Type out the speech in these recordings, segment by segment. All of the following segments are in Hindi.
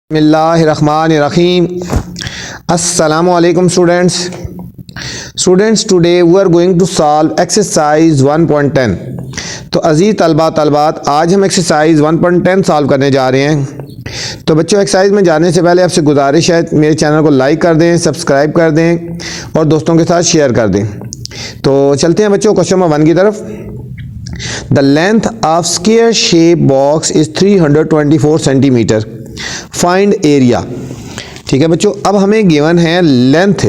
बिस्मिल्लाहिर्रहमानिर्रहीम। अस्सलामुअलैकुम students today we are going to solve exercise 1.10। तो अजीज़ तलबात आज हम एक्सरसाइज 1.10 सॉल्व करने जा रहे हैं। तो बच्चों, एक्सरसाइज में जाने से पहले आपसे गुजारिश है मेरे चैनल को लाइक कर दें, सब्सक्राइब कर दें और दोस्तों के साथ शेयर कर दें। तो चलते हैं बच्चों क्वेश्चन नंबर 1 की तरफ। The length of square shape box is 324 centimetre. Find area. ठीक है बच्चों, अब हमें गिवन है लेंथ।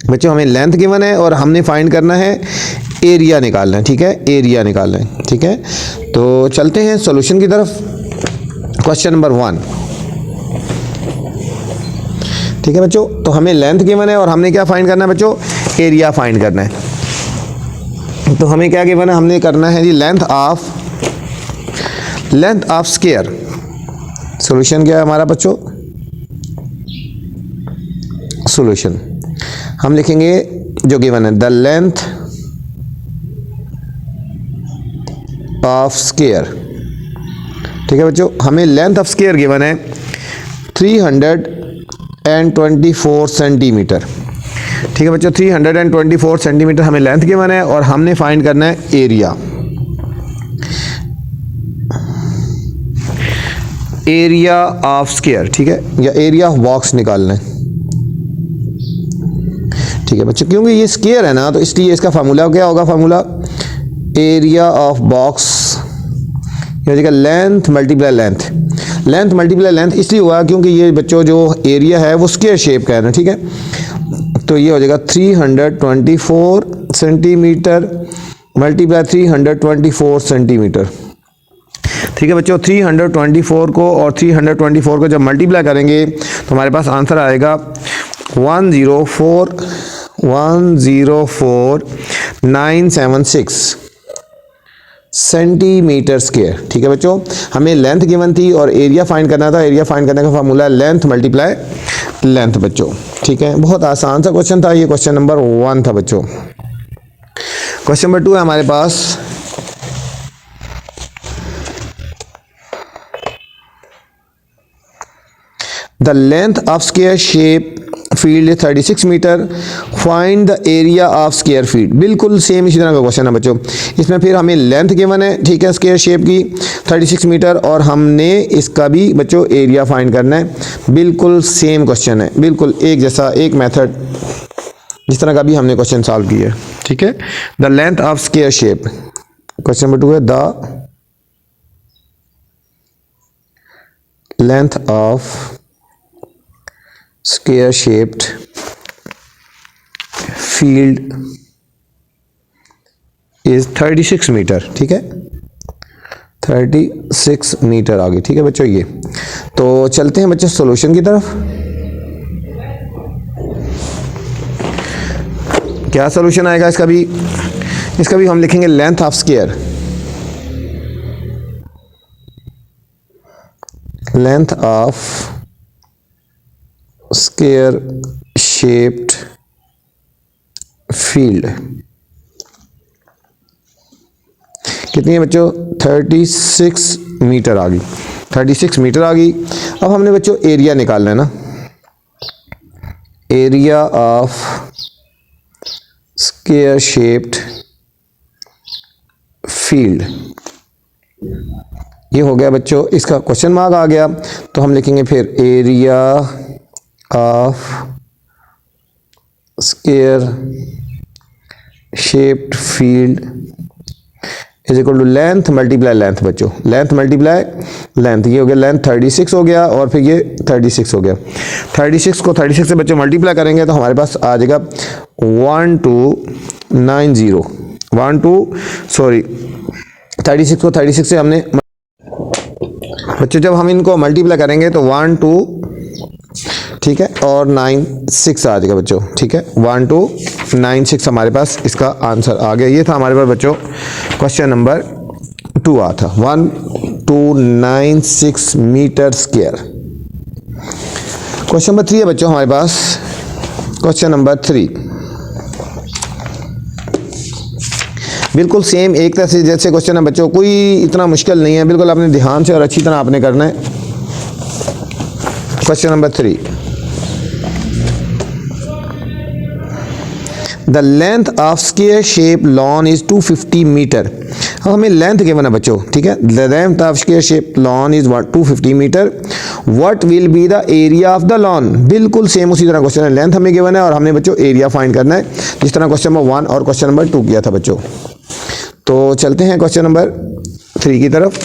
बच्चों हमें लेंथ गिवन है और हमने फाइंड करना है एरिया निकालना है। ठीक है, एरिया निकालना है। ठीक है, तो चलते हैं सॉल्यूशन की तरफ। Question number 1। ठीक है बच्चों, तो हमें लेंथ गिवन है और हमने क्या फाइंड करना है बच्चों? एरिया फाइंड करना है। तो हमें क्या गिवन है? हमने करना है जी लेंथ ऑफ स्क्वायर। सॉल्यूशन क्या है हमारा बच्चों? सॉल्यूशन हम लिखेंगे जो गिवन है द लेंथ ऑफ स्क्वायर। ठीक है बच्चों, हमें लेंथ ऑफ स्क्वायर गिवन है 324 सेंटीमीटर। ठीक है बच्चों, 324 सेंटीमीटर हमें लेंथ गिवन है और हमने फाइंड करना है एरिया। एरिया ऑफ स्क्वायर, ठीक है, या एरिया ऑफ बॉक्स निकालना है। ठीक है बच्चों, क्योंकि ये स्क्वायर है ना, तो इसलिए इसका फार्मूला क्या होगा? फार्मूला एरिया ऑफ बॉक्स हो जाएगा length multiply length. Length multiply length इसलिए हुआ क्योंकि ये बच्चों जो एरिया है वो स्क्वायर शेप का है ना। ठीक है, तो ये हो जाएगा 324 सेंटीमीटर मल्टीप्लाई 324 सेंटीमीटर। ठीक है बच्चों, 324 को और 324 को जब मल्टीप्लाई करेंगे तो हमारे पास आंसर आएगा 104,976 सेंटीमीटर स्क्वायर। ठीक है बच्चों, हमें लेंथ गिवन थी और एरिया फाइंड करना था। एरिया फाइंड करने का फार्मूला है लेंथ मल्टीप्लाई लेंथ बच्चों। ठीक है, बहुत आसान सा क्वेश्चन था ये। क्वेश्चन नंबर 1 था बच्चों। क्वेश्चन नंबर 2 है हमारे पास। The length of square shape field 36 metre. Find the area of square field. बिल्कुल सेम इसी तरह का क्वेश्चन है बच्चों। इसमें फिर हमें लेंथ गिवन है, ठीक है, स्क्वायर शेप की 36 मीटर और हमने इसका भी बच्चों एरिया फाइंड करना है। बिल्कुल सेम क्वेश्चन है, बिल्कुल एक जैसा, एक मेथड जिस तरह का भी हमने क्वेश्चन सॉल्व किया है। ठीक है, the length of square shape. Question number 2 है the length of square shaped field is 36 metre. ठीक है, 36 मीटर आ गई। ठीक है बच्चों, ये तो चलते हैं बच्चों सॉल्यूशन की तरफ। क्या सॉल्यूशन आएगा इसका भी? इसका भी हम लिखेंगे length of square. Length of square shaped field कितनी है बच्चों? 36 मीटर आ गई। 36 मीटर आ गई। अब हमने बच्चों एरिया निकालना है ना। Area of square shaped field ये हो गया बच्चों, इसका क्वेश्चन मार्क आ गया। तो हम लिखेंगे फिर area of square shaped field is equal to length multiply length बच्चों। लेंथ मल्टीप्लाई लेंथ, ये हो गया लेंथ 36 हो गया और फिर ये 36 हो गया। 36 को 36 से बच्चों मल्टीप्लाई करेंगे तो हमारे पास आ जाएगा 36 को 36 से हमने बच्चों जब हम इनको मल्टीप्लाई करेंगे तो 12, ठीक है, और 96 आ जाएगा बच्चों। ठीक है, 1296 हमारे पास इसका आंसर आ गया। ये था हमारे पास बच्चों क्वेश्चन नंबर 2 आ था 1296 मीटर स्क्वायर। क्वेश्चन नंबर 3 है बच्चों हमारे पास। क्वेश्चन नंबर 3 बिल्कुल सेम एक तरह से जैसे क्वेश्चन है बच्चों, कोई इतना मुश्किल नहीं है, बिल्कुल आपने ध्यान से और अच्छी तरह आपने करना है। Question number 3, the length of square shape lawn is 250 metre. अब हमें लेंथ गिवन है बच्चों, ठीक है, the length of square shape lawn is 250 metre, what will be the area of the lawn. बिल्कुल सेम उसी तरह क्वेश्चन है, लेंथ हमें गिवन है और हमने बच्चों एरिया फाइंड करना है, जिस तरह क्वेश्चन नंबर 1 और क्वेश्चन नंबर 2 किया था बच्चों। तो चलते हैं क्वेश्चन नंबर 3 की तरफ।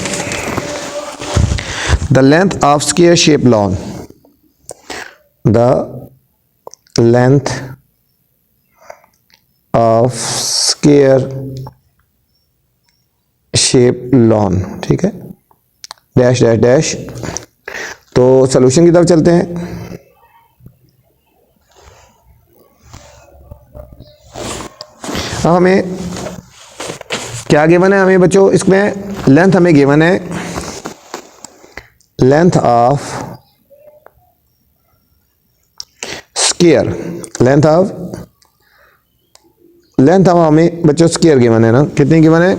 The length of square shape lawn, the length of square shape lawn, ठीक है, डैश डैश डैश। तो सॉल्यूशन की तरफ चलते हैं। अब हमें क्या गिवन है, हमें बच्चों इसमें लेंथ हमें गिवन है, length of square, length of हमें बच्चों स्क्वायर गिवन है ना, कितनी गिवन है,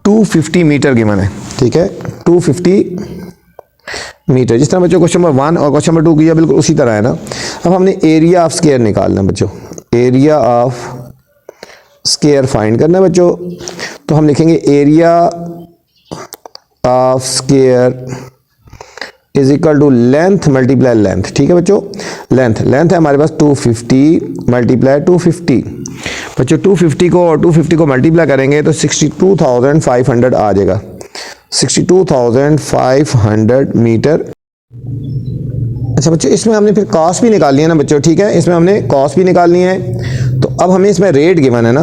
250 मीटर गिवन है, ठीक है, 250 मीटर। जिस तरह बच्चों क्वेश्चन नंबर 1 और क्वेश्चन नंबर 2 किया बिल्कुल उसी तरह है ना। अब हमने एरिया ऑफ स्क्वायर निकालना बच्चों, एरिया ऑफ स्क्वायर फाइंड करना है बच्चों। तो हम लिखेंगे area of square is equal to length multiply length, ठीक है बच्चों, लेंथ है हमारे पास 250 मल्टीप्लाई 250 बच्चों, 250 को और 250 को मल्टीप्लाई करेंगे तो 62,500 आ जाएगा, 62,500 मीटर। अच्छा बच्चों, इसमें हमने फिर कॉस्ट भी निकालनी है ना बच्चों, ठीक है, इसमें हमने कॉस्ट भी निकालनी है। तो अब हमें इसमें रेट गिवन है ना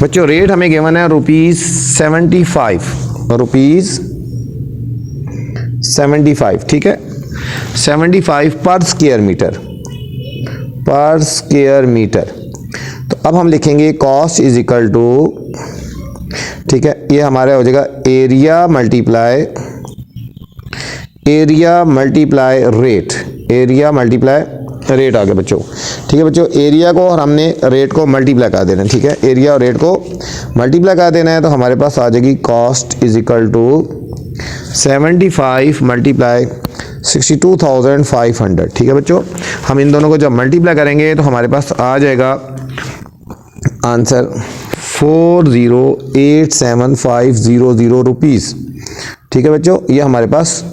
बच्चों, रेट हमें गिवन है ₹75, ₹75, ठीक है, 75 पर स्क्वायर मीटर। तो अब हम लिखेंगे कॉस्ट इज इक्वल टू, ठीक है, ये हमारा हो जाएगा एरिया मल्टीप्लाई रेट आ गया बच्चों, ठीक है बच्चों, एरिया को और हमने रेट को मल्टीप्लाई कर देना है, ठीक है, एरिया और रेट को मल्टीप्लाई कर देना है। तो हमारे पास आ जाएगी cost is equal to 75 multiply 62,500, ठीक है बच्चों। हम इन दोनों को जब मल्टीप्लाई करेंगे तो हमारे पास आ जाएगा आंसर 4087,500 रुपीज़, ठीक है बच्चों, ये हमारे पास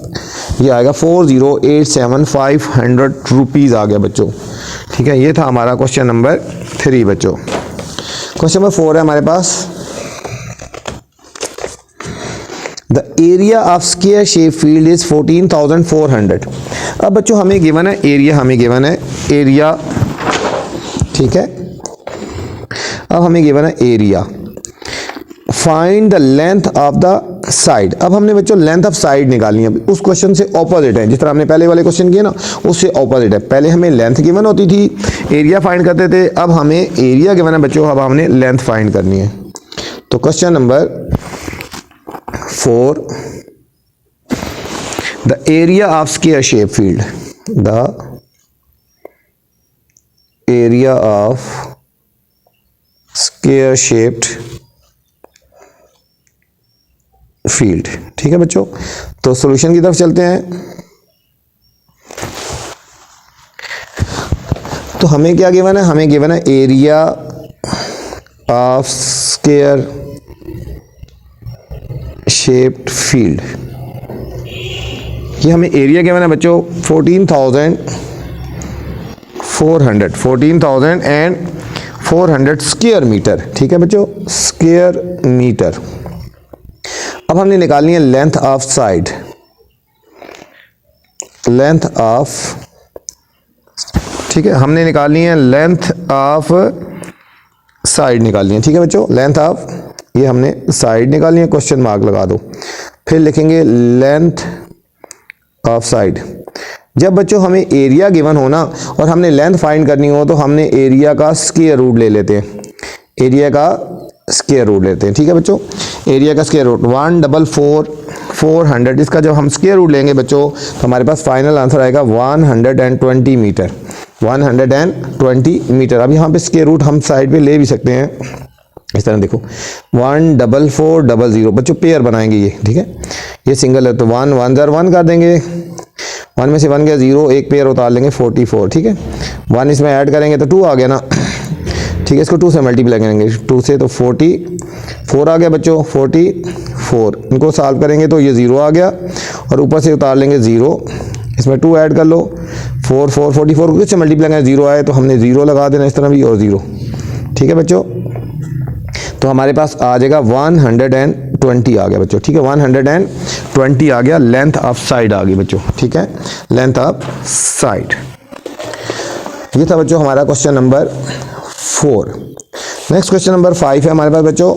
ये आएगा 4087,500 रुपीज़ आ गया बच्चों, ठीक है। ये था हमारा क्वेश्चन नंबर 3 बच्चों। क्वेश्चन नंबर 4 है हमारे पास, the area of square shape field is 14,400। अब बच्चों हमें गिवन है एरिया, ठीक है, अब हमें गिवन है area, find the length of the side. अब हमने बच्चों लेंथ ऑफ साइड निकालनी है, उस क्वेश्चन से ऑपोजिट है, जिस तरह हमने पहले वाले क्वेश्चन किए ना उससे ऑपोजिट है। पहले हमें लेंथ गिवन होती थी, एरिया फाइंड करते थे, अब हमें एरिया गिवन है बच्चों, अब हमने लेंथ फाइंड करनी है। तो question number 4, the area of square shape field, the area of square shaped field, ठीक है बच्चों। तो सॉल्यूशन की तरफ चलते हैं। तो हमें क्या गिवन है, हमें गिवन है area of square shaped field, ये हमें एरिया गिवन है बच्चों 14,400 स्क्वायर मीटर, ठीक है बच्चों, स्क्वायर मीटर। अब हमने निकालनी है लेंथ ऑफ साइड, ठीक है, हमने निकालनी है लेंथ ऑफ साइड निकालनी है, ठीक है बच्चों, लेंथ ऑफ, ये हमने साइड निकालनी है, क्वेश्चन मार्क लगा दो, फिर लिखेंगे लेंथ ऑफ साइड। जब बच्चों हमें एरिया गिवन हो ना और हमने लेंथ फाइंड करनी हो तो हमने एरिया का स्क्वायर रूट ले लेते हैं, ठीक है बच्चों, एरिया का स्क्वायर रूट 144,400, इसका जब हम स्क्वायर रूट लेंगे बच्चों तो हमारे पास फाइनल आंसर आएगा 120 मीटर, 120 मीटर। अब यहाँ पे स्क्वायर रूट हम साइड पे ले भी सकते हैं, इस तरह देखो 14400 बच्चों पेयर बनाएंगे ये, ठीक है, ये सिंगल है तो 1 1 ज़र 1 कर देंगे, 1 में से 1 गया 0, एक पेयर उतार लेंगे 44, ठीक है, 1 इसमें ऐड करेंगे तो 2 आ गया ना, ठीक है, इसको 2 से मल्टीप्लाई करेंगे, 2 से तो 44 आ गया बच्चों, 44, इनको सॉल्व करेंगे तो ये 0 आ गया और ऊपर से उतार लेंगे 0, इसमें 2 ऐड कर लो, 44 को किससे मल्टीप्लाई करें, 0 आए तो हमने 0 लगा देना इस तरह भी और 0, ठीक है बच्चों, तो हमारे पास आ जाएगा 120 आ गया बच्चों, ठीक है, 120 आ गया, लेंथ ऑफ साइड आ गई बच्चों, ठीक है, लेंथ ऑफ साइड। ये था बच्चों हमारा question number 4। Next question number 5 है हमारे पास बच्चों,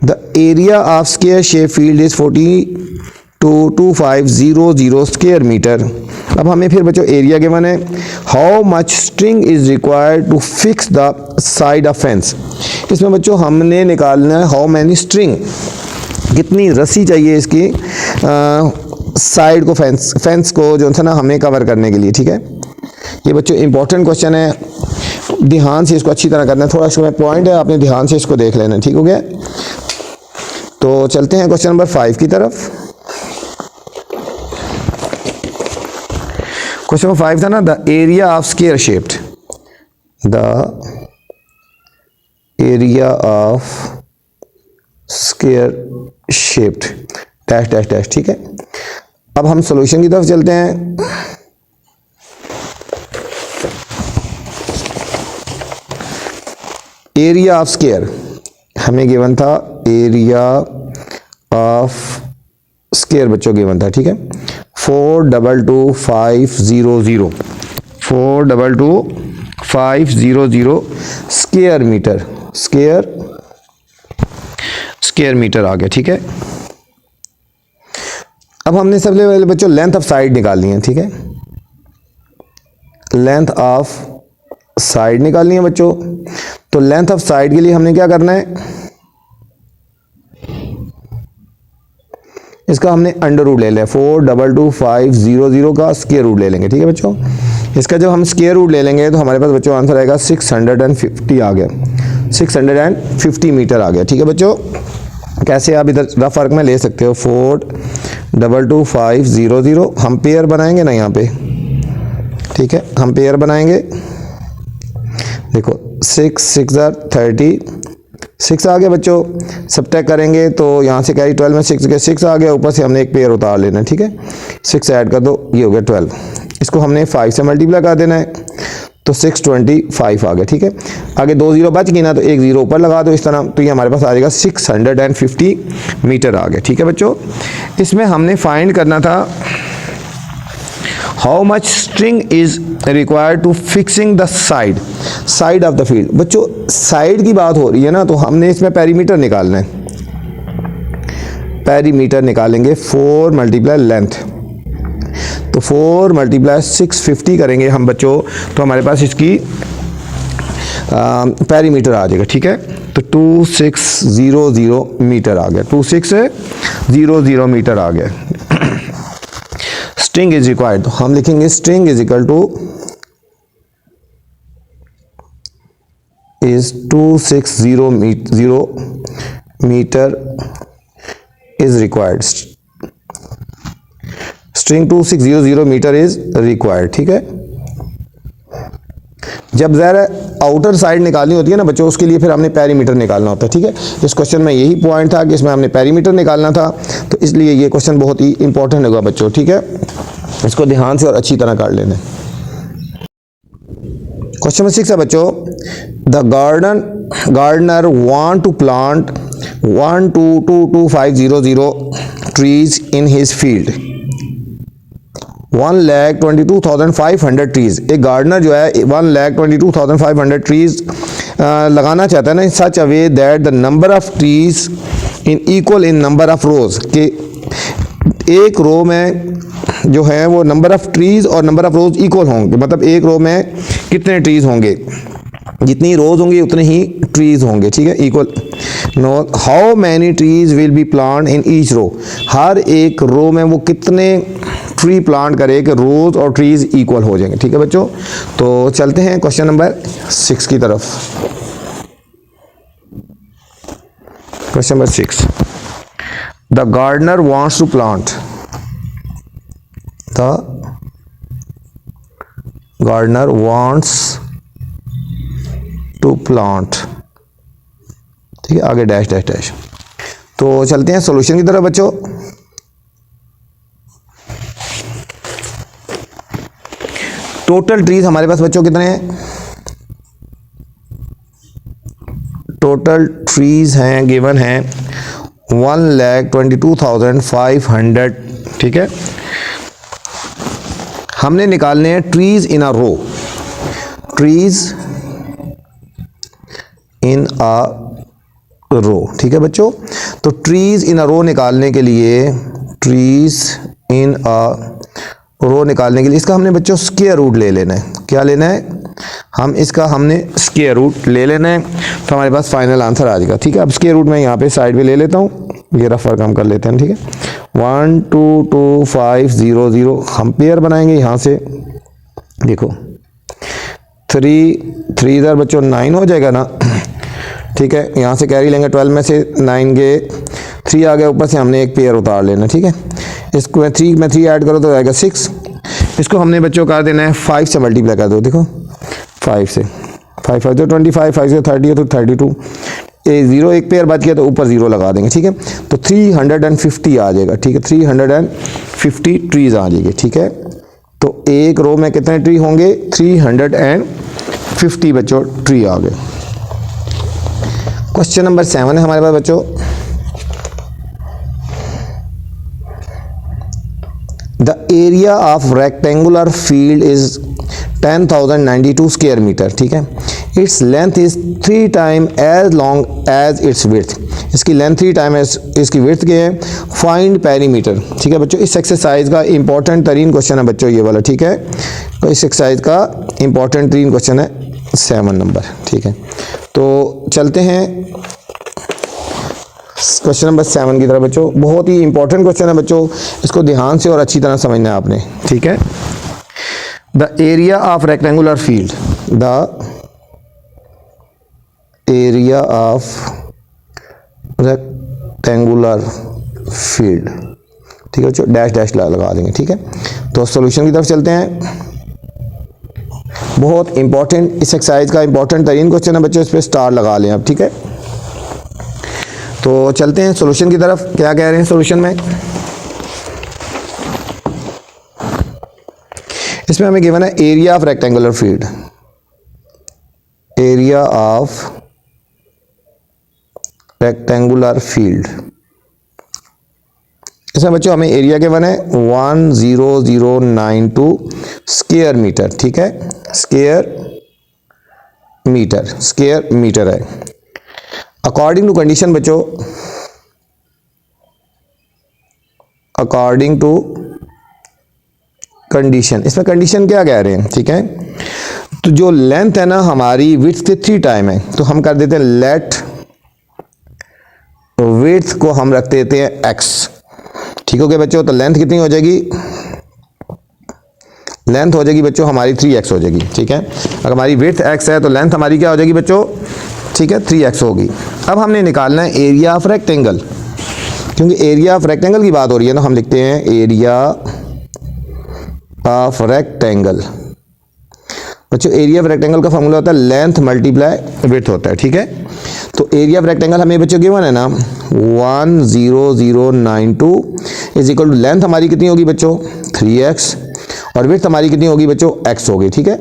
the area of square shape field is 422500 square metre. अब हमें फिर बच्चों एरिया गिवन है, how much string is required to fix the side of fence. इसमें बच्चों हमने निकालना है हाउ मैनी स्ट्रिंग, कितनी रस्सी चाहिए इसकी साइड को फेंस को जो है ना हमें कवर करने के लिए, ठीक है। ये बच्चों इंपॉर्टेंट क्वेश्चन है, ध्यान से इसको अच्छी तरह करना है, थोड़ा इसमें पॉइंट है, आपने ध्यान से इसको देख लेना, ठीक हो गया। तो चलते हैं क्वेश्चन नंबर 5 की तरफ। क्वेश्चन नंबर 5 था ना, the area of square shaped, the area of square shaped dash dash dash, ठीक है। अब हम सॉल्यूशन की तरफ चलते हैं। एरिया ऑफ स्क्वायर हमें गिवन था, एरिया ऑफ स्क्वायर बच्चों गिवन था, ठीक है, 422500 422500 स्क्वायर मीटर, स्क्वायर मीटर आ गया, ठीक है। अब हमने सबसे पहले बच्चों लेंथ ऑफ साइड निकालनी है, ठीक है, लेंथ ऑफ साइड निकालनी है बच्चों। तो लेंथ ऑफ साइड के लिए हमने क्या करना है, इसका हमने अंडर रूट ले लिया, 422500 का स्क्वायर रूट ले लेंगे, ठीक है बच्चों। इसका जब हम स्क्वायर रूट ले लेंगे तो हमारे पास बच्चों आंसर आएगा 650 आ गया, 650 मीटर आ गया, ठीक है बच्चों। कैसे आप इधर रफ वर्क में ले सकते हो, 422500 हम पेयर बनाएंगे ना यहाँ पे, ठीक है, हम पेयर बनाएंगे, देखो 6 6 30 6 आ गया बच्चों, सब्ट्रैक्ट करेंगे तो यहाँ से कैरी 12 में 6 आ गया, ऊपर से हमने एक पेयर उतार लेना है, ठीक है, 6 ऐड कर दो, ये हो गया 12, इसको हमने 5 से मल्टीप्लाई कर देना है तो 625 आ गया, ठीक है। आगे 2 0 बच गई ना तो एक 0 ऊपर लगा दो इस तरह, तो ये हमारे पास आ जाएगा 650 मीटर आ गया, ठीक है बच्चों। इसमें हमने फाइंड करना था how much string is required to fixing the side of the field. बच्चों साइड की बात हो रही है ना, तो हमने इसमें पेरीमीटर निकालना है, पेरीमीटर निकालेंगे 4 मल्टीप्लाई लेंथ, तो 4 मल्टीप्लाई 650 करेंगे हम बच्चों, तो हमारे पास इसकी पेरीमीटर आ जाएगा, ठीक है। तो 2600 मीटर आ गया, 2600 मीटर आ गया। स्ट्रिंग इज रिक्वायर्ड, तो हम लिखेंगे string is equal to 260 metre is required, string 2600 metre is required, ठीक है। जब ज़रा आउटर साइड निकालनी होती है ना बच्चों, उसके लिए फिर हमने पेरीमीटर निकालना होता है, ठीक है। इस क्वेश्चन में यही पॉइंट था कि इसमें हमने पेरीमीटर निकालना था, तो इसलिए ये क्वेश्चन बहुत ही इंपॉर्टेंट होगा बच्चों, ठीक है, इसको ध्यान से और अच्छी तरह कर लेना। क्वेश्चन नंबर 6 है बच्चों, the gardener want to plant 1222500 trees in his field, 1,22,500 trees. एक गार्डनर जो है 1,22,500 ट्रीज लगाना चाहता है ना, in such a way that the number of trees equal in number of rows, के एक रो में जो है वो नंबर ऑफ ट्रीज और नंबर ऑफ रोज इक्वल होंगे, मतलब एक रो में कितने ट्रीज होंगे, जितनी रोज होंगी उतने ही ट्रीज होंगे, ठीक है, equal. No how many trees will be plant in each row, हर एक रो में वो कितने ट्री प्लांट करें कि रोज और ट्रीज इक्वल हो जाएंगे। ठीक है बच्चों, तो चलते हैं क्वेश्चन नंबर 6 की तरफ। Question number 6, the gardener wants to plant, the gardener wants to plant, ठीक है, आगे डैश डैश डैश। तो चलते हैं सॉल्यूशन की तरफ बच्चों। टोटल ट्रीज हमारे पास बच्चों कितने हैं? टोटल ट्रीज हैं गिवन हैं 1,22,500। ठीक है, हमने निकालने हैं trees in a row, trees in अ रो। ठीक है बच्चों, तो ट्रीज इन अ रो निकालने के लिए, ट्रीज इन अ रो निकालने के लिए इसका हमने बच्चों स्क्वायर रूट ले लेना है। क्या लेना है? हमने स्क्वायर रूट ले लेना है, तो हमारे पास फाइनल आंसर आ जाएगा। ठीक है, अब स्क्वायर रूट मैं यहाँ पे साइड पे ले लेता हूँ, ये रफ वर्क हम कर लेते हैं। ठीक है, 1 2 2 5 0 0 हम पेयर बनाएंगे यहाँ से। देखो 3 इधर बच्चों 9 हो जाएगा ना। ठीक है, यहाँ से कैरी लेंगे, 12 में से 9 गए, 3 आ गया, ऊपर से हमने एक पेयर उतार लेना। ठीक है, इसको 3 में 3 ऐड करो तो आएगा 6। इसको हमने बच्चों कर देना है 5 से मल्टीप्लाई कर दो। देखो 5 से 5 5 तो 25, 5 से 30 तो 32, 0 एक पेयर बच गया तो ऊपर 0 लगा देंगे। ठीक है, तो 350 आ जाएगा। ठीक है, 350 ट्रीज आ जाएगी। ठीक है, तो एक रो में कितने ट्री होंगे? 350 बच्चों ट्री आ गए। क्वेश्चन नंबर 7 है हमारे पास बच्चों, the area of rectangular field is 10,092 square metre. ठीक है, its length is 3 time as long as its width, इसकी लेंथ 3 टाइम इसकी विड्थ के है। Find perimeter. ठीक है बच्चों, इस एक्सरसाइज का इंपॉर्टेंट तरीन क्वेश्चन है बच्चों ये वाला। ठीक है, तो इस एक्सरसाइज का इंपॉर्टेंट तरीन क्वेश्चन है 7 नंबर। ठीक है, तो चलते हैं क्वेश्चन नंबर 7 की तरफ बच्चों। बहुत ही इंपॉर्टेंट क्वेश्चन है बच्चों, इसको ध्यान से और अच्छी तरह समझना है आपने। ठीक है, the area of rectangular field, the area of rectangular field. ठीक है बच्चों, डैश डैश लगा देंगे। ठीक है, तो सॉल्यूशन की तरफ चलते हैं। बहुत इंपॉर्टेंट, इस एक्सरसाइज का इंपॉर्टेंट तरीन क्वेश्चन है बच्चों, इस पर स्टार लगा लें आप। ठीक है, तो चलते हैं सॉल्यूशन की तरफ। क्या कह रहे हैं सॉल्यूशन में? इसमें हमें गिवन है area of rectangular field, area of rectangular field. इसमें बच्चों हमें एरिया गिवन है 10092 स्क्वायर मीटर। ठीक है, स्क्वायर मीटर है। अकॉर्डिंग टू कंडीशन बच्चों, अकॉर्डिंग टू कंडीशन, इसमें कंडीशन क्या कह रहे हैं? ठीक है, तो जो लेंथ है ना हमारी विड्थ के 3 टाइम है, तो हम कर देते हैं लेट विड्थ को हम रख देते हैं x। ठीक हो गया बच्चों, तो लेंथ कितनी हो जाएगी? लेंथ हो जाएगी बच्चों हमारी 3x हो जाएगी। ठीक है, अगर हमारी विड्थ x है तो लेंथ हमारी क्या हो जाएगी बच्चों? ठीक है, 3x होगी। अब हमने निकालना है एरिया ऑफ रेक्टेंगल, क्योंकि एरिया ऑफ रेक्टेंगल की बात हो रही है ना, हम लिखते हैं एरिया ऑफ रेक्टेंगल। बच्चों एरिया ऑफ रेक्टेंगल का फॉर्मूला होता है लेंथ मल्टीप्लाई विड्थ होता है। ठीक है, तो एरिया ऑफ रेक्टेंगल हमें बच्चों गिवन है ना 10092 इज इक्वल टू लेंथ हमारी कितनी होगी बच्चों? 3x, और विड्थ हमारी कितनी होगी बच्चों? x होगी। ठीक है,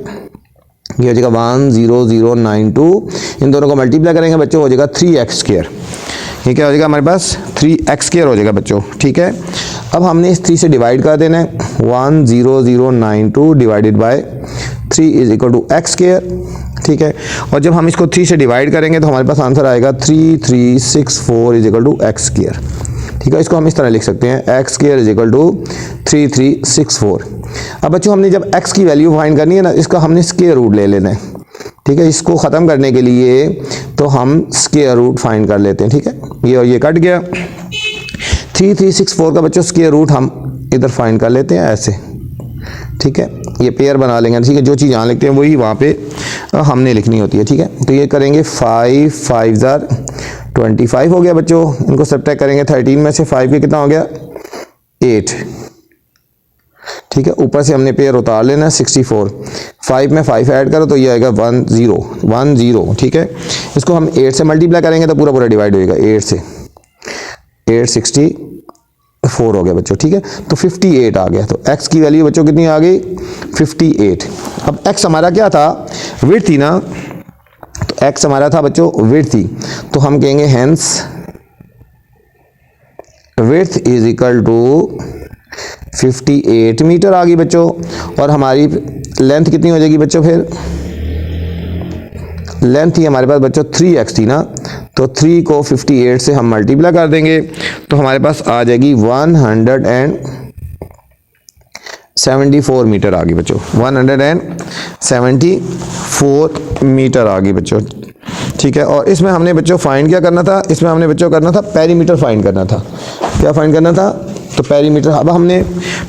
ये हो जाएगा 10092, इन दोनों को मल्टीप्लाई करेंगे बच्चों हो जाएगा 3x स्क्वायर। ये क्या हो जाएगा हमारे पास? 3x स्क्वायर हो जाएगा बच्चों। ठीक है, अब हमने इस 3 से डिवाइड कर देना है, 10092 divided by 3 is equal to x square. ठीक है, और जब हम इसको 3 से डिवाइड करेंगे तो हमारे पास आंसर आएगा 3364 is equal to x square. ठीक है, इसको हम इस तरह लिख सकते हैं x square is equal to 3364। अब बच्चों हमने जब x की वैल्यू फाइंड करनी है ना, इसका हमने स्क्वायर रूट ले लेना है। ठीक है, इसको ख़त्म करने के लिए तो हम स्क्वायर रूट फाइंड कर लेते हैं। ठीक है, ये और ये कट गया, 3364 का बच्चों स्क्वायर रूट हम इधर फाइंड कर लेते हैं ऐसे, ठीक है, ये पेयर बना लेंगे, ठीक है, जो चीज़ यहाँ लिखते हैं वही वहाँ पे हमने लिखनी होती है, ठीक है। तो ये करेंगे 5 5 ज़ार 25 हो गया बच्चों, इनको सब्ट्रैक्ट करेंगे 13 में से 5 के कितना हो गया 8, ठीक है। ऊपर से हमने पेयर उतार लेना 64, 5 में 5 ऐड करो तो ये आएगा 1 0 1 0, ठीक है। इसको हम 8 से मल्टीप्लाई करेंगे तो पूरा पूरा डिवाइड होएगा 8 से, 8 64 हो गया बच्चों, ठीक है। तो 58 आ गया। तो x की वैल्यू बच्चों कितनी आ गई 58। अब x हमारा क्या था, विड्थ थी ना, तो x हमारा था बच्चों विड्थ थी, तो हम कहेंगे hence width is equal to 58 metre आ गई बच्चों। और हमारी लेंथ कितनी हो जाएगी बच्चों, फिर लेंथ थी हमारे पास बच्चों 3x थी ना, तो 3 को 58 से हम मल्टीप्लाई कर देंगे तो हमारे पास आ जाएगी 174 मीटर आ गई बच्चों, 174 मीटर आ गई बच्चों, ठीक है। और इसमें हमने बच्चों फाइंड क्या करना था, इसमें हमने बच्चों करना था पेरीमीटर फाइंड करना था। क्या फाइंड करना था, तो पेरीमीटर। अब हमने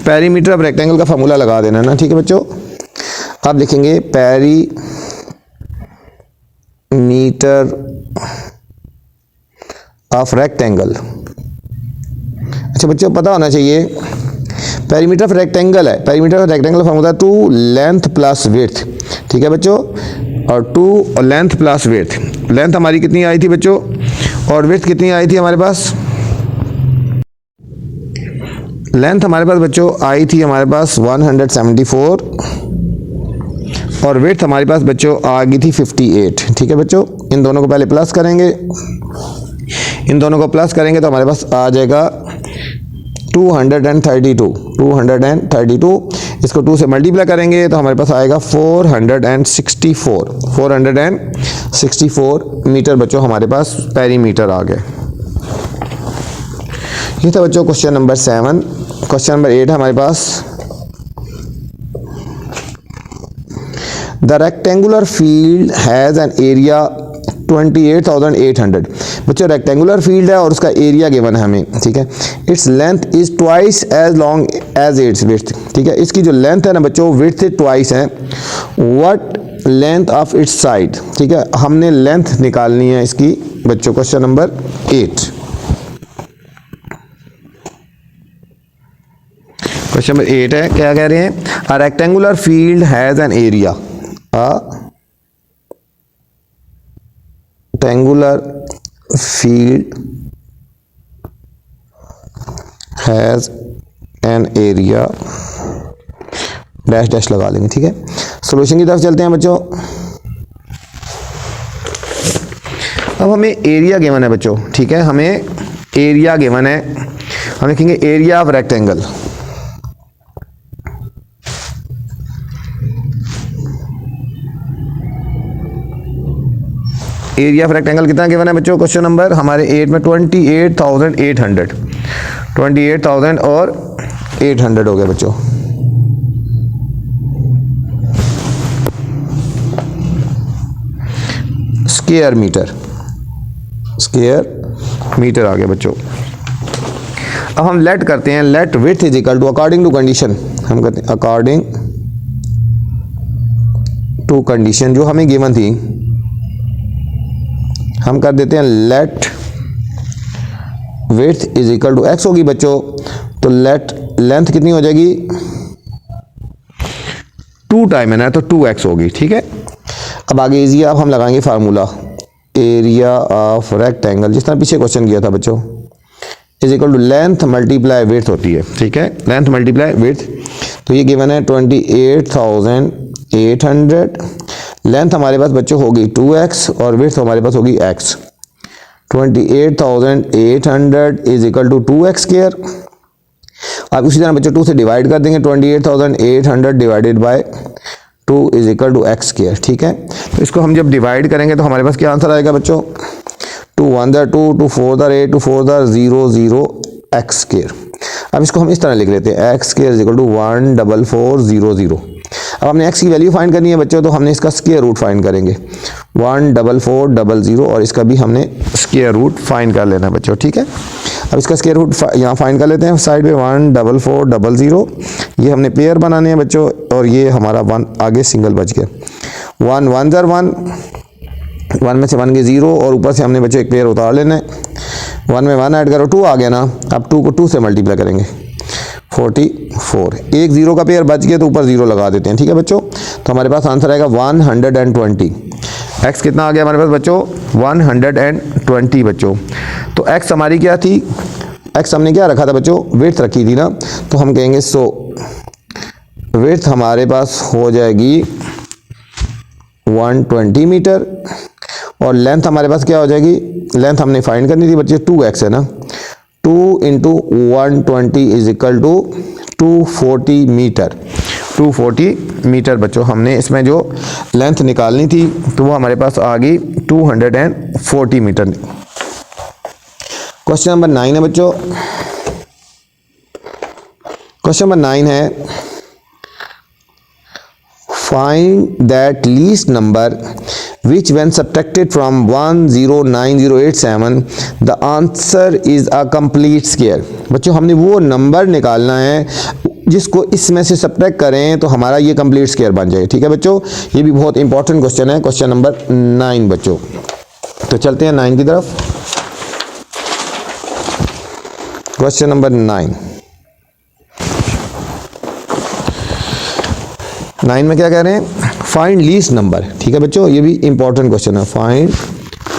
पेरीमीटर ऑफ रेक्टेंगल का फार्मूला लगा देना है ना, ठीक है बच्चों। अब लिखेंगे पेरीमीटर ऑफ रेक्टेंगल। अच्छा बच्चों पता होना चाहिए पेरीमीटर ऑफ रेक्टेंगल है, perimeter of rectangle formula 2 length plus width, ठीक है बच्चों, और 2 और लेंथ प्लस विड्थ। लेंथ हमारी कितनी आई थी बच्चों और विड्थ कितनी आई थी हमारे पास, लेंथ हमारे पास बच्चों आई थी हमारे पास 174 और विड्थ हमारे पास बच्चों आ गई थी 58, ठीक है बच्चों। इन दोनों को पहले प्लस करेंगे, इन दोनों को प्लस करेंगे तो हमारे पास आ जाएगा 232। इसको 2 से मल्टीप्लाई करेंगे तो हमारे पास आएगा 464 मीटर बच्चों हमारे पास पेरीमीटर आ गए। ये था बच्चों क्वेश्चन नंबर 7। क्वेश्चन नंबर 8 है हमारे पास, the rectangular field has an area 28,800। बच्चों रेक्टेंगुलर फील्ड है और उसका एरिया गिवन है हमें, ठीक है। Its length is twice as long as its width, ठीक है। इसकी जो लेंथ है ना बच्चों विड्थ से ट्वाइस है। What length of its side, ठीक है, हमने लेंथ निकालनी है इसकी बच्चों। क्वेश्चन नंबर 8, क्वेश्चन नंबर 8 है, क्या कह रहे हैं, a rectangular field has an area, rectangular field has an area dash dash लगा लेंगे, ठीक है। सॉल्यूशन की तरफ चलते हैं बच्चों। अब हमें एरिया गिवन है बच्चों, ठीक है, हमें एरिया गिवन है। हम लिखेंगे area of rectangle, area of rectangle कितना गिवन है बच्चों क्वेश्चन नंबर हमारे 8 में 28,800 और 800 हो गया बच्चों। स्क्वायर मीटर आ गया बच्चों। अब हम लेट करते हैं, let width is equal to according to condition, हम करते हैं अकॉर्डिंग टू कंडीशन जो हमें गिवन थी, हम कर देते हैं let width is equal to X होगी बच्चों। तो लेट लेंथ कितनी हो जाएगी 2 टाइम है ना, तो 2x होगी, ठीक है। अब आगे इजी, अब हम लगाएंगे फार्मूला एरिया ऑफ रेक्टेंगल, जिस तरह पीछे क्वेश्चन किया था बच्चों, is equal to length multiply width होती है, ठीक है, लेंथ मल्टीप्लाई विड्थ। तो ये गिवन है 28,800, लेंथ हमारे पास बच्चों होगी 2x और विड्थ हमारे पास होगी x। 28,800 is equal to 2x square. आप उसी तरह बच्चों 2 से डिवाइड कर देंगे, 28,800 divided by 2 is equal to x square, ठीक है। तो इसको हम जब डिवाइड करेंगे तो हमारे पास क्या आंसर आएगा बच्चों, 2 1 2 2 4 8 2 4 0 0 x स्क्वायर। अब इसको हम इस तरह लिख लेते हैं, x square is equal to 14400। अब हमने x की वैल्यू फाइंड करनी है बच्चों, तो हमने इसका स्क्वायर रूट फाइंड करेंगे 14400 और इसका भी हमने स्क्वायर रूट फाइंड कर लेना है बच्चों, ठीक है। अब इसका स्क्वायर रूट यहाँ फाइंड कर लेते हैं साइड पे 14400, ये हमने पेयर बनाने हैं बच्चों, और ये हमारा 1 आगे सिंगल बच गया। 1 1 ज़र 1, 1 में से 1 के 0 और ऊपर से हमने बच्चों एक पेयर उतार लेना है। 1 में 1 ऐड करो 2 आ गया ना, अब 2 को 2 से मल्टीप्लाई करेंगे 44, एक 0 का पेयर बच गया तो ऊपर 0 लगा देते हैं, ठीक है बच्चों। तो हमारे पास आंसर आएगा 120। x कितना आ गया हमारे पास बच्चों? 120 बच्चों। तो x हमारी क्या थी? x हमने क्या रखा था बच्चों? विड्थ रखी थी ना, तो हम कहेंगे सो विड्थ हमारे पास हो जाएगी 120 मीटर, और लेंथ हमारे पास क्या हो जाएगी? लेंथ हमने फाइंड करनी थी बच्चे, 2x है ना, 2 into 120 is equal to 240 metre. 240 metre बच्चों हमने इसमें जो लेंथ निकालनी थी तो वो हमारे पास आ गई 240 मीटर। क्वेश्चन नंबर 9 है बच्चों। क्वेश्चन नंबर 9 है, find that least number which when subtracted from 109087 the answer is a complete square। बच्चों हमने वो नंबर निकालना है जिसको इसमें से सब्ट्रैक्ट करें तो हमारा ये कंप्लीट स्क्वायर बन जाए, ठीक है बच्चों। ये भी बहुत इंपॉर्टेंट क्वेश्चन है, क्वेश्चन नंबर 9 बच्चों। तो चलते हैं 9 की तरफ। क्वेश्चन नंबर 9 में क्या कह रहे हैं? फाइंड लीस्ट नंबर, ठीक है बच्चों, ये भी इंपॉर्टेंट क्वेश्चन है। Find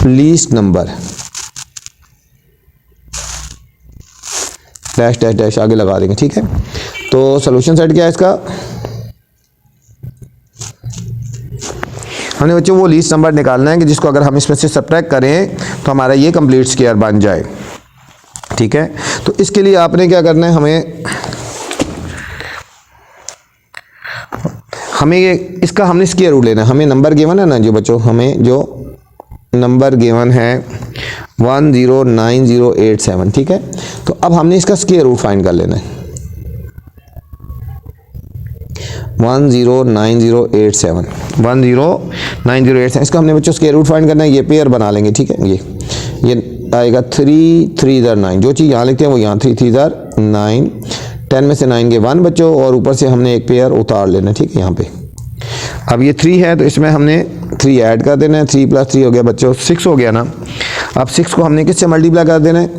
least number, dash dash dash आगे लगा देंगे, ठीक है। तो सॉल्यूशन सेट क्या है इसका? हमने बच्चों वो लीस्ट नंबर निकालना है कि जिसको अगर हम इसमें से सब्ट्रैक्ट करें तो हमारा ये कंप्लीट स्क्वायर बन जाए, ठीक है। तो इसके लिए आपने क्या करना है, हमें ये इसका हमने स्क्वायर रूट लेना है। हमें नंबर गिवन है ना जो बच्चों, हमें जो नंबर गिवन है 109087, ठीक है। तो अब हमने इसका स्क्वायर रूट फाइंड कर लेना है। 109087 इसका हमने बच्चों स्क्वायर रूट फाइंड करना है। ये पेयर बना लेंगे, ठीक है। ये आएगा 3 3 ज़र 9, जो चीज़ यहाँ लिखते हैं वो यहाँ 3 3 ज़र 9, 10 में से 9 के 1 बच्चों, और ऊपर से हमने एक पेयर उतार लेना है, ठीक है। यहाँ पे अब ये 3 है तो इसमें हमने 3 ऐड कर देना है। 3 + 3 हो गया बच्चों 6 हो गया ना। अब 6 को हमने किससे मल्टीप्लाई कर देना है?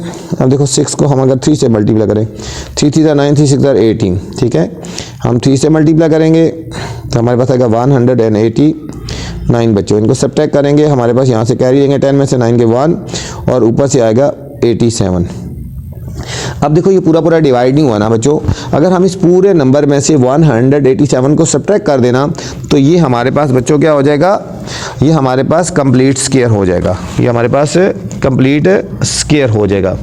अब देखो 6 को हम अगर 3 से मल्टीप्लाई करें, 3 3 ज़र 9, 3 6 ज़र 18, ठीक है। हम 3 से मल्टीप्लाई करेंगे तो हमारे पास आएगा 189 बच्चों। इनको सब्ट्रैक्ट करेंगे, हमारे पास यहाँ से कैरी लेंगे 10 में से 9 के 1, और ऊपर से आएगा 87। अब देखो ये पूरा डिवाइड नहीं हुआ ना बच्चों। अगर हम इस पूरे नंबर में से 187 को सब्ट्रैक्ट कर देना तो ये हमारे पास बच्चों क्या हो जाएगा? ये हमारे पास कंप्लीट स्क्वायर हो जाएगा। ये हमारे पास कंप्लीट स्क्वायर हो जाएगा।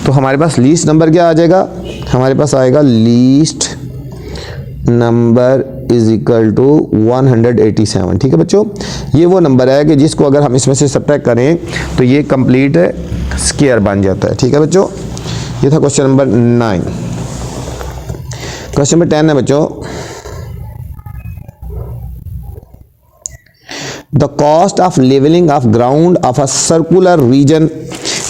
तो हमारे पास लीस्ट नंबर क्या आ जाएगा? हमारे पास आएगा least number is equal to 187, ठीक है बच्चों। ये वो नंबर है कि जिसको अगर हम इसमें से सब्ट्रैक्ट करें तो ये कंप्लीट स्क्वायर बन जाता है, ठीक है बच्चों। ये था क्वेश्चन नंबर 9। क्वेश्चन नंबर 10 है बच्चों, the cost of levelling of ground of a circular region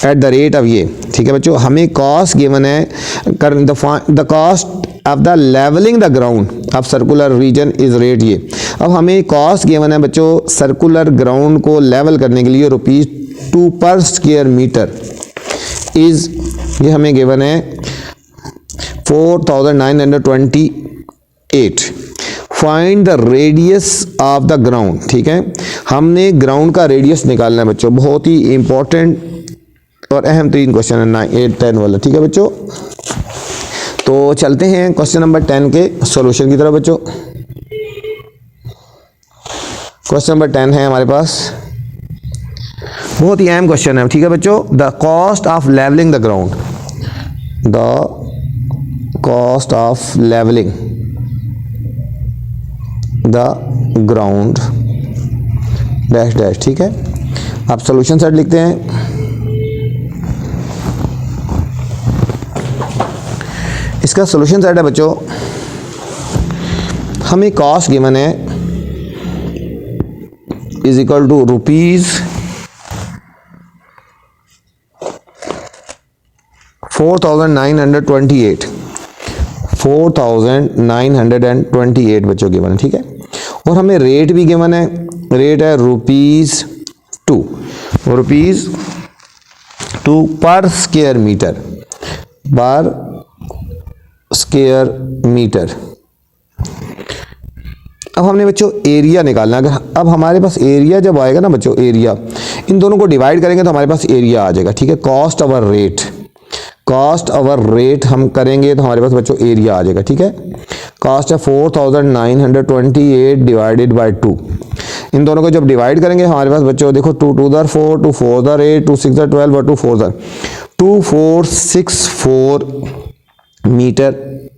at the rate of ये, ठीक है बच्चों। हमें कॉस्ट गिवन है, the cost of the levelling the ground of circular region is rate ये। अब हमें कॉस्ट गिवन है बच्चों सर्कुलर ग्राउंड को लेवल करने के लिए ₹2 पर स्क्वायर मीटर इज, ये हमें गिवन है 4928। Find the radius of the ground, ठीक है। हमने ग्राउंड का रेडियस निकालना है बच्चों, बहुत ही इंपॉर्टेंट और अहम तरीन क्वेश्चन है 9 8 10 वाला, ठीक है बच्चों। तो चलते हैं क्वेश्चन नंबर 10 के सॉल्यूशन की तरफ बच्चों। क्वेश्चन नंबर 10 है हमारे पास, बहुत ही अहम क्वेश्चन है, ठीक है बच्चों। The cost of levelling the ground, the cost of levelling the ground dash dash, ठीक है। आप सॉल्यूशन सेट लिखते हैं। इसका सॉल्यूशन सेट है बच्चों, हमें कॉस्ट गिवन है इज इक्वल टू रुपीज 4928 4928 बच्चों गिवन है, ठीक है। और हमें रेट भी गिवन है, रेट है ₹2 पर स्क्वायर मीटर। अब हमने बच्चों एरिया निकालना। अगर अब हमारे पास एरिया जब आएगा ना बच्चों, एरिया इन दोनों को डिवाइड करेंगे तो हमारे पास एरिया आ जाएगा, ठीक है। कॉस्ट ओवर रेट हम करेंगे तो हमारे पास बच्चों एरिया आ जाएगा, ठीक है। कॉस्ट है 4928 डिवाइडेड बाय 2। इन दोनों को जब डिवाइड करेंगे हमारे पास बच्चों देखो 2 2 4 2 4 8 2 6 12 और 2 4 2464 मीटर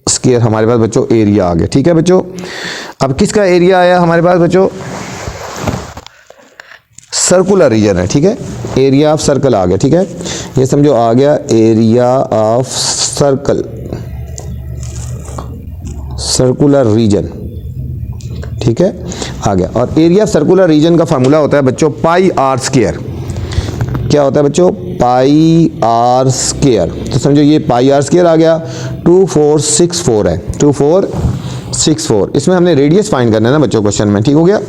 स्क्वायर हमारे पास बच्चों एरिया आ गया, ठीक है बच्चों। अब किसका एरिया आया हमारे पास बच्चों? सर्कुलर रीजन है, ठीक है। एरिया ऑफ सर्कल आ गया, ठीक है। ये समझो आ गया एरिया ऑफ सर्कुलर रीजन, ठीक है, आ गया। और एरिया ऑफ सर्कुलर रीजन का फार्मूला होता है बच्चों पाई आर स्क्वायर। क्या होता है बच्चों? पाई आर स्क्वायर। तो समझो ये पाई आर स्क्वायर आ गया, 2464 है, 2464। इसमें हमने रेडियस फाइंड करना है ना बच्चों क्वेश्चन में, ठीक हो गया।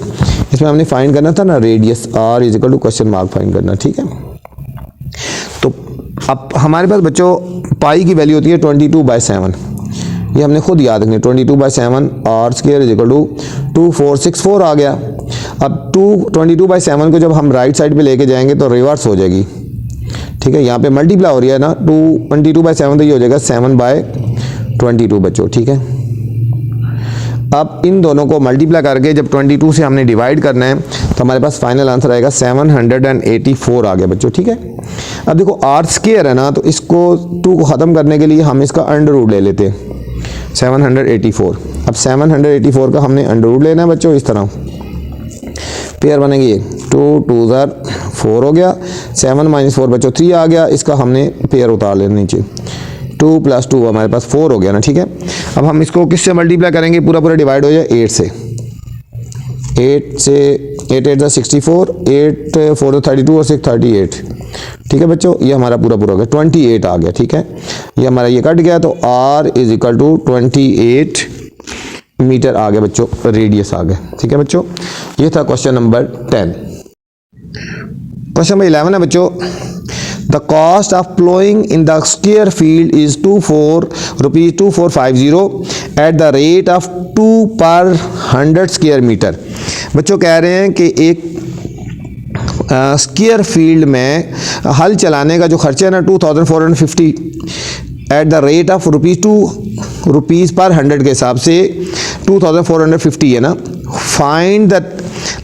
इसमें हमने फाइंड करना था ना radius, r is equal to question mark find करना, ठीक है। तो अब हमारे पास बच्चों पाई की वैल्यू होती है 22/7। ये हमने खुद याद रखनी, 22/7 r square is equal to 2464 आ गया। अब 22/7 को जब हम राइट साइड पे लेके जाएंगे तो रिवर्स हो जाएगी, ठीक है। यहाँ पे मल्टीप्लाई हो रही है ना, 22/7 तो ये हो जाएगा 7/22 बच्चों, ठीक है। अब इन दोनों को मल्टीप्लाई करके जब 22 से हमने डिवाइड करना है तो हमारे पास फाइनल आंसर आएगा 784 आ गया बच्चों, ठीक है। अब देखो आर स्क्वायर है ना, तो इसको 2 को ख़त्म करने के लिए हम इसका अंडर रूट ले लेते हैं, 784। अब 784 का हमने अंडर रूट लेना है बच्चों, इस तरह पेयर बनेगी, 2 2 4 हो गया, 7 - 4 बच्चों 3 आ गया, इसका हमने पेयर उतार लेना नीचे, 2 + 2 हमारे पास 4 हो गया ना, ठीक है। अब हम इसको किससे मल्टीप्लाई करेंगे? पूरा डिवाइड हो जाए 8 से, 8 8 = 64, 8 4 32 और 6 38, ठीक है बच्चों। ये हमारा पूरा हो गया, 28 आ गया, ठीक है। ये हमारा ये कट गया तो R is equal to 28 metre आ गया बच्चों, रेडियस आ गया, ठीक है बच्चों। ये था क्वेश्चन नंबर 10। क्वेश्चन नंबर 11 है बच्चों, the cost of plowing in the square field is ₹2450 at the rate of 2 per 100 square meter। बच्चों कह रहे हैं कि एक स्क्वायर फील्ड में हल चलाने का जो खर्चा है ना 2450 एट द रेट ऑफ ₹2 पर 100 के हिसाब से 2450 है ना। Find the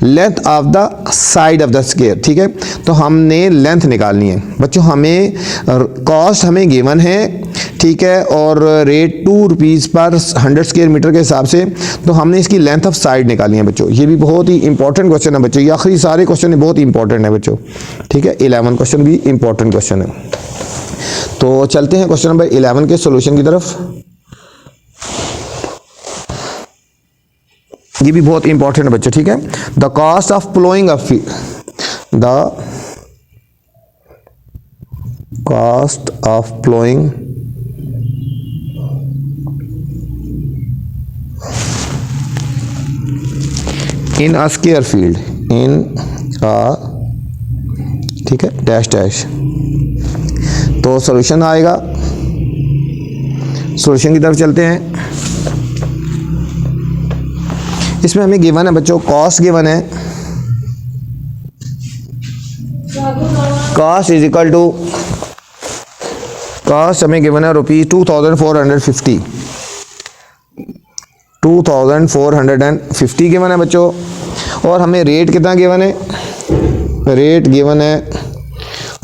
length of the side of the square, ठीक है। तो हमने लेंथ निकालनी है बच्चों, हमें कॉस्ट हमें गिवन है, ठीक है, और रेट ₹2 पर 100 स्क्वायर मीटर के हिसाब से, तो हमने इसकी लेंथ ऑफ साइड निकालनी है बच्चों। ये भी बहुत ही इंपॉर्टेंट क्वेश्चन है बच्चों, ये आखिरी सारे क्वेश्चन बहुत ही इंपॉर्टेंट है बच्चों, ठीक है। 11 क्वेश्चन भी इंपॉर्टेंट क्वेश्चन है। तो चलते हैं क्वेश्चन नंबर 11 के सॉल्यूशन की तरफ। ये भी बहुत इंपॉर्टेंट है बच्चों, ठीक है। The cost of ploughing a field, the cost of ploughing in a square field, in a, ठीक है, डैश डैश। तो सॉल्यूशन आएगा, सॉल्यूशन की तरफ चलते हैं। इसमें हमें गिवन है बच्चों, कॉस्ट गिवन है, cost is equal to, cost हमें गिवन है ₹2450, 2450 गिवन है बच्चों। और हमें रेट कितना गिवन है? रेट गिवन है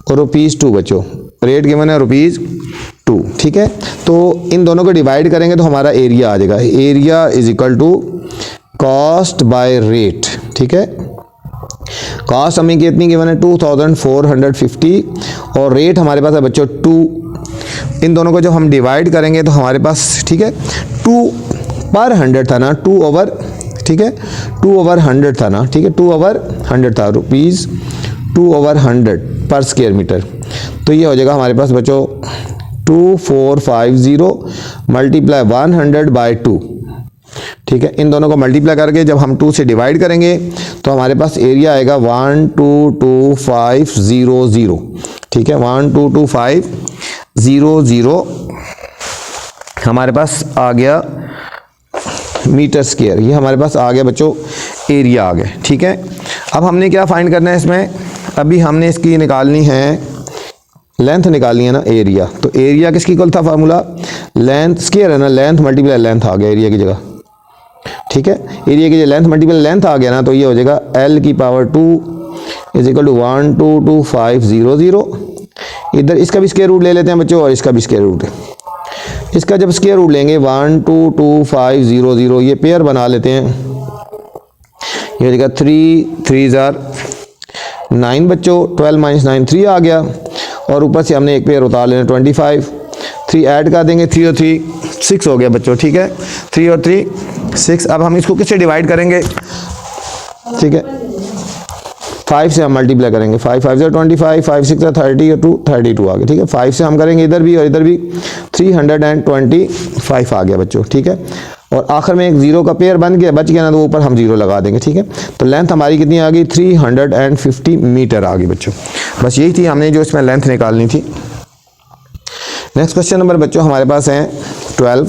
₹2 बच्चों, रेट गिवन है ₹2, ठीक है। तो इन दोनों को डिवाइड करेंगे तो हमारा एरिया आ जाएगा, area is equal to cost by rate, ठीक है। कॉस्ट हमें कितनी गिवन है? 2450 और रेट हमारे पास है बच्चों 2। इन दोनों को जब हम डिवाइड करेंगे तो हमारे पास, ठीक है, 2 पर 100 था ना, 2 ओवर, ठीक है, 2 ओवर 100 था ना, ठीक है, 2 ओवर 100 था, ₹2 ओवर 100 पर स्क्वायर मीटर। तो ये हो जाएगा हमारे पास बच्चों 2450 मल्टीप्लाई 100/2। ठीक है, इन दोनों को मल्टीप्लाई करके जब हम 2 से डिवाइड करेंगे तो हमारे पास एरिया आएगा 122500। ठीक है, 122500 हमारे पास आ गया मीटर स्क्वायर। ये हमारे पास आ गया बच्चों एरिया आ गया। ठीक है, अब हमने क्या फाइंड करना है इसमें, अभी हमने इसकी निकालनी है लेंथ निकालनी है ना, एरिया। तो एरिया किसकी इक्वल था फार्मूला, लेंथ स्क्वायर है ना, लेंथ मल्टीप्लाई लेंथ आ गया एरिया की जगह। ठीक है, एरिया की जगह लेंथ मल्टीप्लाई लेंथ आ गया ना, तो ये हो जाएगा L की पावर 2 इज इक्वल टू 122500। इधर इसका भी स्क्वायर रूट ले लेते हैं बच्चों और इसका भी स्क्वायर रूट है। इसका जब स्क्वायर रूट लेंगे 122500, ये पेयर बना लेते हैं, ये हो जाएगा 3 3 9 बच्चों, 12 - 9 3 आ गया, और ऊपर से हमने एक पेयर उतार लेना 25, 3 ऐड कर देंगे, 3 और 3 6 हो गया बच्चों। ठीक है, 3 और 3 6। अब हम इसको किससे डिवाइड करेंगे, ठीक है 5 से हम मल्टीप्लाई करेंगे, 5 5 = 25, 5 6 = 30 और 2 32 आ गया। ठीक है, 5 से हम करेंगे इधर भी और इधर भी, 325 आ गया बच्चों। ठीक है, और आखिर में एक जीरो का पेयर बन गया, बच गया ना, तो ऊपर हम जीरो लगा देंगे। ठीक है, तो लेंथ हमारी कितनी आ गई, 350 मीटर आ गई बच्चों। बस यही थी हमने जो इसमें लेंथ निकालनी थी। नेक्स्ट क्वेश्चन नंबर बच्चों हमारे पास है 12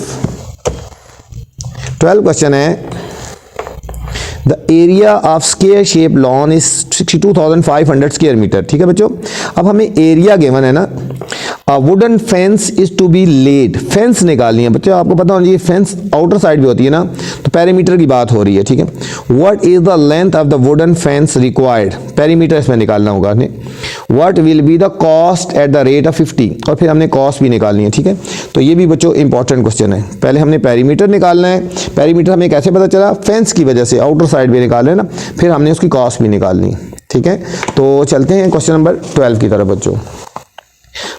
क्वेश्चन है, the area of square shape lawn is 62,500 square metre. ठीक है बच्चों, अब हमें एरिया गिवन है ना, wooden fence is to be laid, fence निकालनी है बच्चों। आपको पता होना चाहिए फेंस आउटर साइड भी होती है ना, तो पेरीमीटर की बात हो रही है। ठीक है, what is the length of the wooden fence required, perimeter इसमें निकालना होगा हमें। What will be the cost at the rate of 50, और फिर हमने कॉस्ट भी निकालनी है। ठीक है, तो ये भी बच्चों इंपॉर्टेंट क्वेश्चन है। पहले हमने पेरीमीटर निकालना है, पेरीमीटर हमें कैसे पता चला, फेंस की वजह से आउटर साइड भी निकाल रहे हैं ना, फिर हमने उसकी कॉस्ट भी निकालनी है। ठीक है, तो चलते हैं क्वेश्चन नंबर 12 की तरफ बच्चों।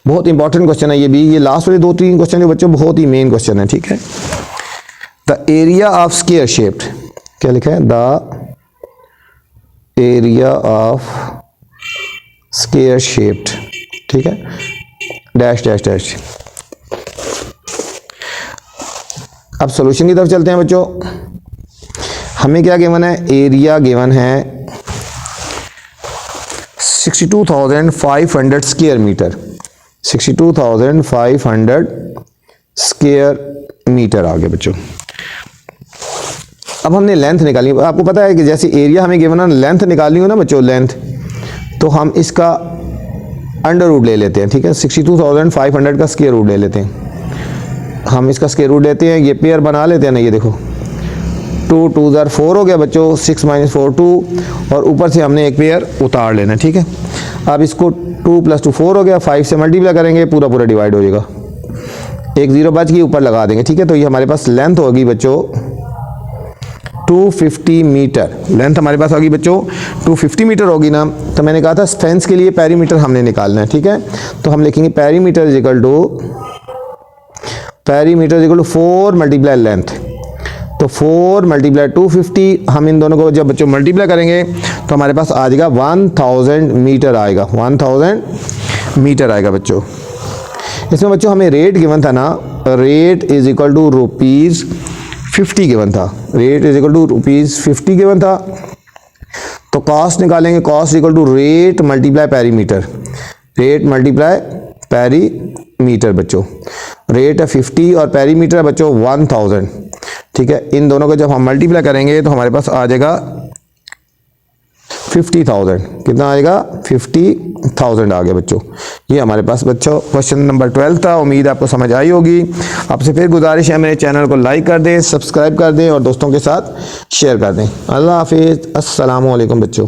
बहुत इंपॉर्टेंट क्वेश्चन है ये भी, ये लास्ट वाले 2-3 क्वेश्चन बच्चों बहुत ही मेन क्वेश्चन है। ठीक है, the area of square shaped, क्या लिखा है, the area of square shaped. ठीक है, डैश डैश डैश। अब सॉल्यूशन की तरफ चलते हैं बच्चों। हमें क्या गिवन है, एरिया गिवन है 62,500 स्क्वायर मीटर, 62,500 स्क्वायर मीटर आ गया बच्चों। अब हमने लेंथ निकाली, आपको पता है कि जैसे एरिया हमें गिवन है, लेंथ निकालनी हो ना बच्चों, लेंथ, तो हम इसका अंडर रूट ले लेते हैं। ठीक है, 62,500 का स्क्वायर रूट ले लेते हैं, हम इसका स्क्वायर रूट लेते हैं, ये पेयर बना लेते हैं ना, ये देखो 2 2 4 हो गया बच्चों, 6 - 4 2, और ऊपर से हमने एक पेयर उतार लेना। ठीक है, अब इसको 2 + 2 4 हो गया, 5 से मल्टीप्लाई करेंगे, पूरा पूरा डिवाइड हो जाएगा, एक जीरो बच गई, ऊपर लगा देंगे। ठीक है, तो ये हमारे पास लेंथ होगी बच्चों 250 मीटर, लेंथ हमारे पास होगी बच्चों 250 मीटर होगी ना। तो मैंने कहा था फेंस के लिए पेरीमीटर हमने निकालना है। ठीक है, तो हम लिखेंगे perimeter is equal to 4 multiply length, तो 4 × 250, हम इन दोनों को जब बच्चों मल्टीप्लाई करेंगे तो हमारे पास आ जाएगा 1000 मीटर आएगा, 1000 मीटर आएगा बच्चों। इसमें बच्चों हमें रेट गिवन था ना, rate is equal to ₹50 given था, rate is equal to ₹50 given था। तो कॉस्ट निकालेंगे, cost equal to rate multiply perimeter, rate multiply perimeter बच्चों। रेट है 50 और पेरीमीटर है बच्चों 1000। ठीक है, इन दोनों को जब हम मल्टीप्लाई करेंगे तो हमारे पास आ जाएगा 50,000, कितना आएगा 50,000 आ गया बच्चों। ये हमारे पास बच्चों क्वेश्चन नंबर 12 था। उम्मीद आपको समझ आई होगी। आपसे फिर गुजारिश है मेरे चैनल को लाइक कर दें, सब्सक्राइब कर दें और दोस्तों के साथ शेयर कर दें। अल्लाह हाफिज़, अस्सलामु अलैकुम बच्चों।